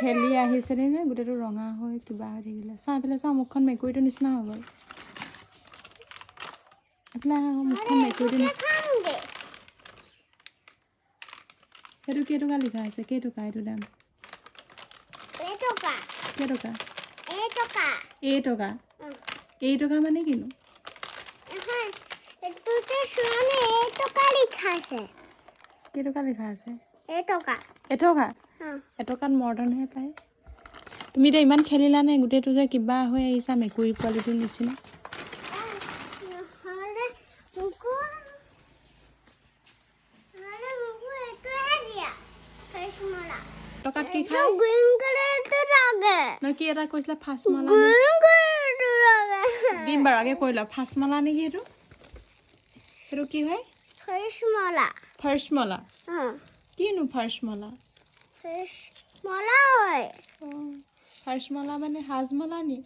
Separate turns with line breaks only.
খেলি আহিছে নে গোটেইটো ৰঙা হৈ কিবা হৈ থাকিলে চাই পেলাই চাওঁ মুখখন মেকুৰীটো নিচিনা হৈ গ'ল এতিয়া মুখখন মেকুৰীটো সেইটো কেইটকা লিখা আছে কেইটকা এইটো দাম কেইটকা টকা মানে কিনো কেইটকা লিখা আছে এটকাত মৰ্ডনহে পায় তুমি এতিয়া ইমান খেলিলা নে গোটেইটো যে কিবা হৈ আহিছা মেকুৰী পোৱালিটোৰ নিচিনা টকাত কি খায় কি এটা কৈছিলা ফাৰ্ষ্ট মালা দিম বাৰু আগে কৈলা ফাৰ্ষ্ট মালা নেকি সেইটো কি হয় ফাৰ্ষ্ট মালা কিনো ফাৰ্ষ্ট মালা ফাৰ্ষ্ট মালা মানে হাজমালা নি